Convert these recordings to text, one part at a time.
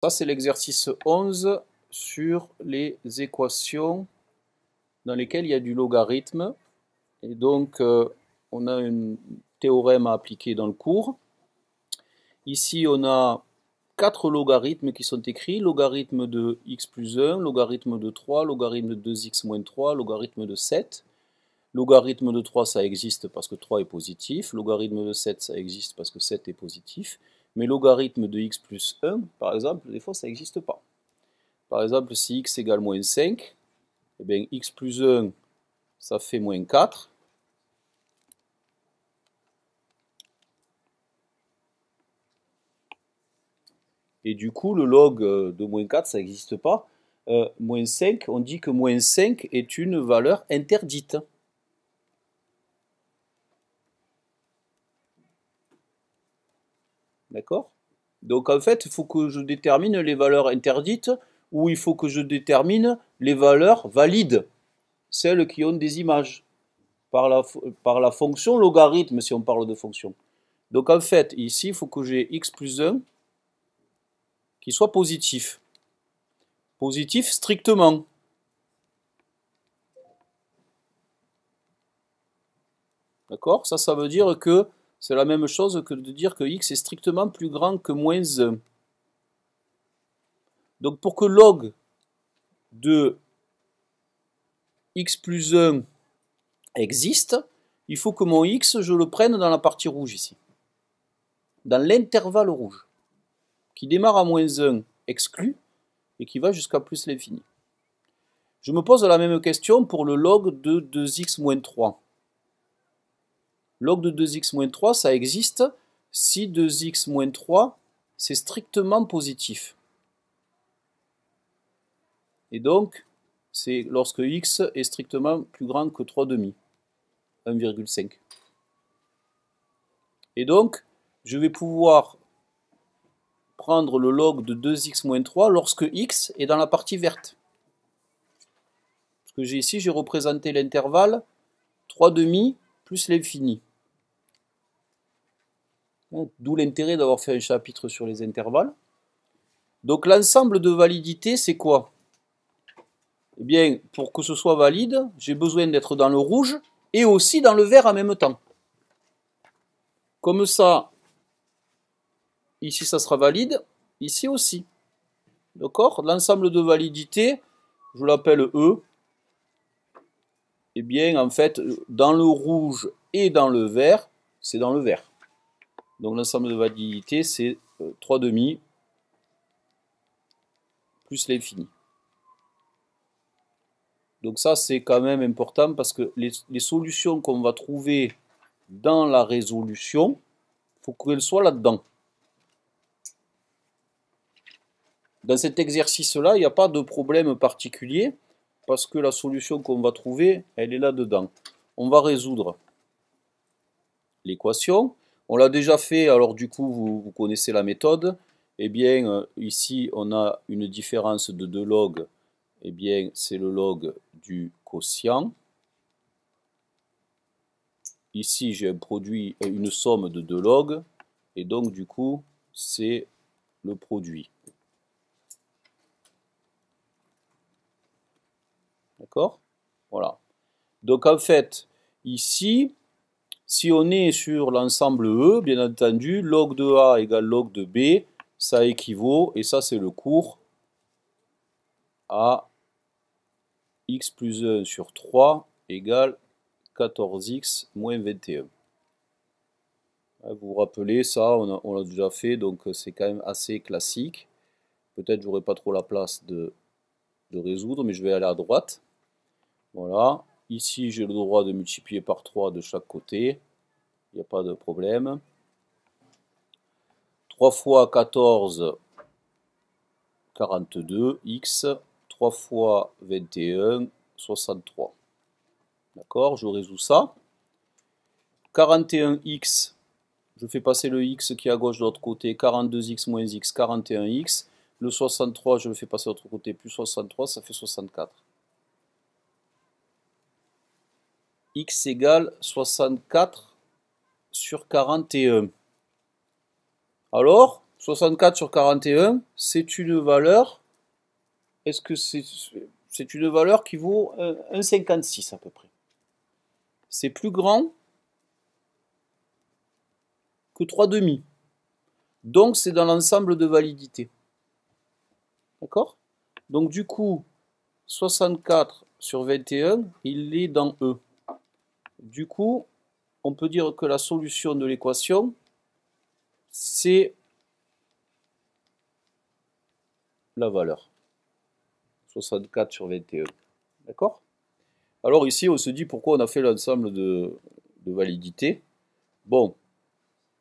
Ça, c'est l'exercice 11 sur les équations dans lesquelles il y a du logarithme. Et donc, on a un théorème à appliquer dans le cours. Ici, on a 4 logarithmes qui sont écrits. Logarithme de x plus 1, logarithme de 3, logarithme de 2x moins 3, logarithme de 7. Logarithme de 3, ça existe parce que 3 est positif. Logarithme de 7, ça existe parce que 7 est positif. Mais logarithme de x plus 1, par exemple, des fois, ça n'existe pas. Par exemple, si x égale moins 5, eh bien, x plus 1, ça fait moins 4. Et du coup, le log de moins 4, ça n'existe pas. Moins 5, on dit que moins 5 est une valeur interdite. D'accord? Donc en fait, il faut que je détermine les valeurs interdites ou il faut que je détermine les valeurs valides, celles qui ont des images, par la fonction logarithme si on parle de fonction. Donc en fait, ici, il faut que j'ai x plus 1 qui soit positif. Positif strictement. D'accord? Ça veut dire que c'est la même chose que de dire que x est strictement plus grand que moins 1. Donc pour que log de x plus 1 existe, il faut que mon x, je le prenne dans la partie rouge ici. Dans l'intervalle rouge, qui démarre à moins 1 exclu et qui va jusqu'à plus l'infini. Je me pose la même question pour le log de 2x moins 3. Log de 2x moins 3, ça existe si 2x moins 3, c'est strictement positif. Et donc, c'est lorsque x est strictement plus grand que 3,5, 1,5. Et donc, je vais pouvoir prendre le log de 2x moins 3 lorsque x est dans la partie verte. Ce que j'ai ici, j'ai représenté l'intervalle 3,5 plus l'infini. D'où l'intérêt d'avoir fait un chapitre sur les intervalles. Donc l'ensemble de validité, c'est quoi? Eh bien, pour que ce soit valide, j'ai besoin d'être dans le rouge et aussi dans le vert en même temps. Comme ça, ici ça sera valide, ici aussi. D'accord? L'ensemble de validité, je l'appelle E. Eh bien, en fait, dans le rouge et dans le vert, c'est dans le vert. Donc l'ensemble de validité, c'est 3,5 plus l'infini. Donc ça, c'est quand même important parce que les solutions qu'on va trouver dans la résolution, il faut qu'elles soient là-dedans. Dans cet exercice-là, il n'y a pas de problème particulier parce que la solution qu'on va trouver, elle est là-dedans. On va résoudre l'équation. On l'a déjà fait, alors du coup, vous connaissez la méthode. Eh bien, ici, on a une différence de 2 log. Eh bien, c'est le log du quotient. Ici, j'ai un produit, une somme de 2 log. Et donc, du coup, c'est le produit. D'accord? Voilà. Donc, en fait, ici, si on est sur l'ensemble E, bien entendu, log de A égale log de B, ça équivaut, et ça c'est le cours, à x plus 1 sur 3 égale 14x moins 21. Vous vous rappelez, ça on l'a déjà fait, donc c'est quand même assez classique. Peut-être j'aurai pas trop la place de résoudre, mais je vais aller à droite. Voilà. Ici j'ai le droit de multiplier par 3 de chaque côté. Il n'y a pas de problème. 3 fois 14, 42, x, 3 fois 21, 63. D'accord, je résous ça. 41x, je fais passer le x qui est à gauche de l'autre côté, 42x moins x, 41x. Le 63, je le fais passer de l'autre côté, plus 63, ça fait 64. X égale 64 sur 41. Alors, 64 sur 41, c'est une valeur. Est-ce que c'est une valeur qui vaut 1,56 à peu près? C'est plus grand que 3,5. Donc c'est dans l'ensemble de validité. D'accord? Donc du coup, 64 sur 21, il est dans E. Du coup, on peut dire que la solution de l'équation, c'est la valeur. 64 sur 21. D'accord? Alors ici, on se dit pourquoi on a fait l'ensemble de validité. Bon,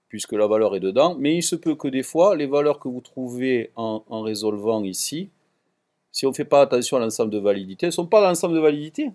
puisque la valeur est dedans, mais il se peut que des fois, les valeurs que vous trouvez en résolvant ici, si on ne fait pas attention à l'ensemble de validité, elles ne sont pas dans l'ensemble de validité.